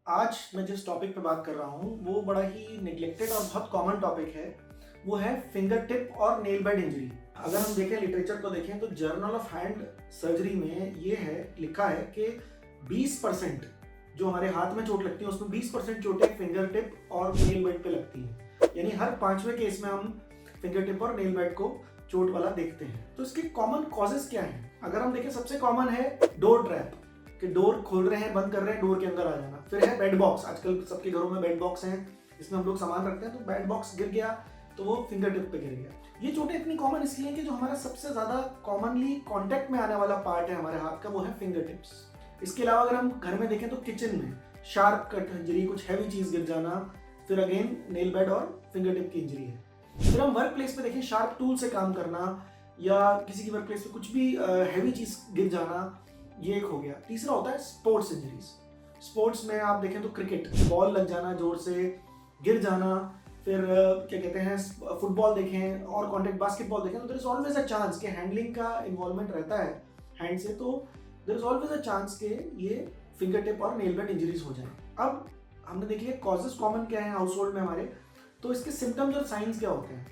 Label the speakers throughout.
Speaker 1: आज मैं जिस टॉपिक पे बात कर रहा हूँ वो बड़ा ही नेग्लेक्टेड और बहुत कॉमन टॉपिक है। वो है फिंगर टिप और नेल बेड इंजरी। अगर हम देखें लिटरेचर को देखें तो जर्नल ऑफ हैंड सर्जरी में ये है लिखा है कि 20% जो हमारे हाथ में चोट लगती है उसमें 20% चोटें फिंगर टिप और नेल बेड पे लगती हैं। यानी हर 5वें केस में हम फिंगर टिप और नेल बेड को चोट वाला देखते हैं। तो इसके कॉमन कॉजेस क्या हैं? अगर हम देखें सबसे कॉमन है डोर ट्रैप, कि डोर खोल रहे हैं बंद कर रहे हैं डोर के अंदर आ जाना। फिर है बेड बॉक्स, आजकल सबके घरों में बेड बॉक्स हैं जिसमें हम लोग सामान रखते हैं, तो बेड बॉक्स गिर गया तो वो फिंगर टिप पे गिर गया। ये चोटें इतनी कॉमन इसलिए कि जो हमारा सबसे ज्यादा कॉमनली कांटेक्ट में आने वाला पार्ट है हमारे हाथ का वो है फिंगर टिप्स। इसके अलावा अगर हम घर में देखें तो किचन में शार्प कट इंजरी, कुछ हैवी चीज गिर जाना, फिर अगेन नेल बेड और फिंगर टिप की इंजरी है। फिर हम वर्क प्लेस पे देखें शार्प टूल से काम करना या किसी की वर्क प्लेस पे कुछ भी हैवी चीज गिर जाना, ये एक हो गया। तीसरा होता है स्पोर्ट्स इंजरीज। स्पोर्ट्स में आप देखें तो क्रिकेट, बॉल लग जाना, जोर से गिर जाना, फिर क्या कहते हैं फुटबॉल देखें और कॉन्टेक्ट बास्केटबॉल देखें तो there is always a chance कि हैंडलिंग का इन्वॉल्वमेंट रहता है हैंड से, तो there is always a chance कि ये फिंगर टिप और नेल बेड इंजरीज हो जाए। अब हमने देख लिया कॉजेज कॉमन क्या है हाउस होल्ड में हमारे, तो इसके सिम्टम्स और साइंस क्या होते हैं।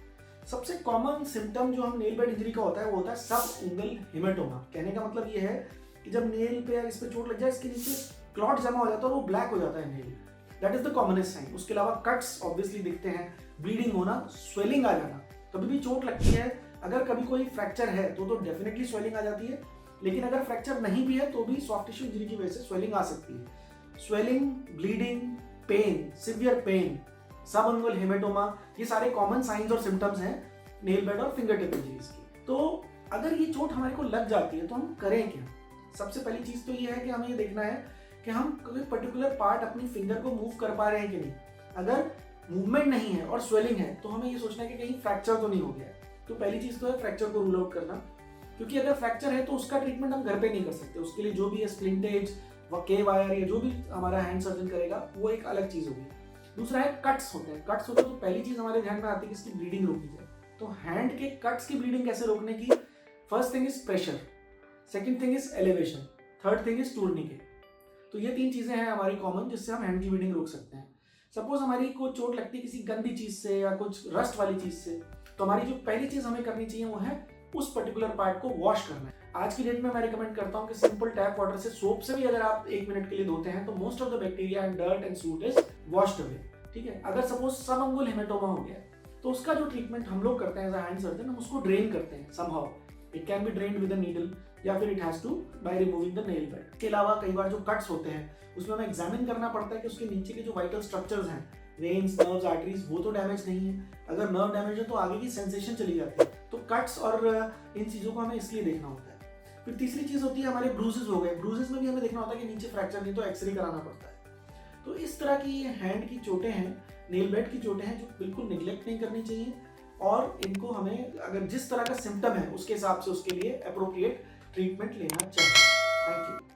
Speaker 1: सबसे कॉमन सिम्टम जो हम नेल बेड इंजरी का होता है वो होता है सब उंगल हेमेटोमा। कहने का मतलब ये है कि जब नेल पे या इस पे चोट लग जाए इसके नीचे क्लॉट जमा हो जाता है और वो ब्लैक हो जाता है nail. That is the commonest sign. उसके अलावा कट्स ऑब्वियसली दिखते हैं, ब्लीडिंग होना, स्वेलिंग आ जाना। कभी भी चोट लगती है, अगर कभी कोई फ्रैक्चर है तो डेफिनेटली स्वेलिंग आ जाती है, लेकिन अगर फ्रैक्चर नहीं भी है तो भी सॉफ्ट टिश्यू इंजरी की वजह से स्वेलिंग आ सकती है। Swelling, bleeding, pain, severe pain, subungual hematoma, ये सारे कॉमन साइंस और सिम्टम्स हैं नेल बेड और फिंगर टिप इंजरीज की। तो अगर ये चोट हमारे को लग जाती है तो हम करें क्या? सबसे पहली चीज तो ये है कि हमें ये देखना है कि हम कोई पर्टिकुलर पार्ट अपनी फिंगर को मूव कर पा रहे हैं कि नहीं। अगर मूवमेंट नहीं है और स्वेलिंग है तो हमें ये सोचना है कि कहीं फ्रैक्चर तो नहीं हो गया है। तो पहली चीज तो है फ्रैक्चर को रूल आउट करना, क्योंकि अगर फ्रैक्चर है तो उसका ट्रीटमेंट हम घर पे नहीं कर सकते। उसके लिए जो भी है स्प्लिंटेज व के वायर या जो भी हमारा हैंड सर्जन करेगा वो एक अलग चीज होगी। दूसरा है कट्स होते हैं। कट्स होते हैं तो पहली चीज हमारे ध्यान में आती है कि इसकी ब्लीडिंग रोकी जाए। तो हैंड के कट्स की ब्लीडिंग कैसे रोकने की? First thing is pressure, second thing is elevation, third thing is tourniquet. तो ये 3 चीजें हैं हमारी कॉमन जिससे हम हैंड की ब्लीडिंग रोक सकते हैं। सपोज हमारी को चोट लगती है किसी गंदी चीज से या कुछ रस्ट वाली चीज से, तो हमारी जो पहली चीज हमें करनी चाहिए वो है उस पर्टिकुलर पार्ट को वॉश करना है। आज की डेट में मैं रिकमेंड करता हूँ कि सिंपल टैप वाटर से, सोप से भी अगर आप 1 मिनट के लिए धोते हैं तो most of the bacteria and dirt and suit is washed away. ठीक है। अगर सपोज सब अंगुल हेमेटोमा हो गया तो उसका जो ट्रीटमेंट हम लोग करते हैं एज अ हैंड सर्जन, हम उसको ड्रेन करते हैं somehow. It can be drained with a needle या फिर it has to by removing the nail bed. इसके अलावा कई बार जो कट्स होते हैं उसमें हमें एग्जामिन करना पड़ता है कि उसके नीचे के जो वाइटल स्ट्रक्चर्स हैं, वेन्स, नर्व्स, आर्टरीज, वो तो डैमेज नहीं है। अगर नर्व डैमेज है तो आगे की सेंसेशन चली जाती है। तो कट्स और इन चीजों को हमें इसलिए देखना होता है। फिर तीसरी चीज होती है हमारे ब्रूजेस हो गए। ब्रूजेस में भी हमें देखना होता है कि नीचे फ्रैक्चर नहीं तो एक्सरे कराना पड़ता है। तो इस तरह की ये हैंड की चोटें हैं, नेल बेड की चोटें हैं जो बिल्कुल निगलेक्ट नहीं करनी चाहिए, और इनको हमें अगर जिस तरह का सिम्टम है उसके हिसाब से उसके लिए अप्रोप्रिएट ट्रीटमेंट लेना चाहिए। Thank you.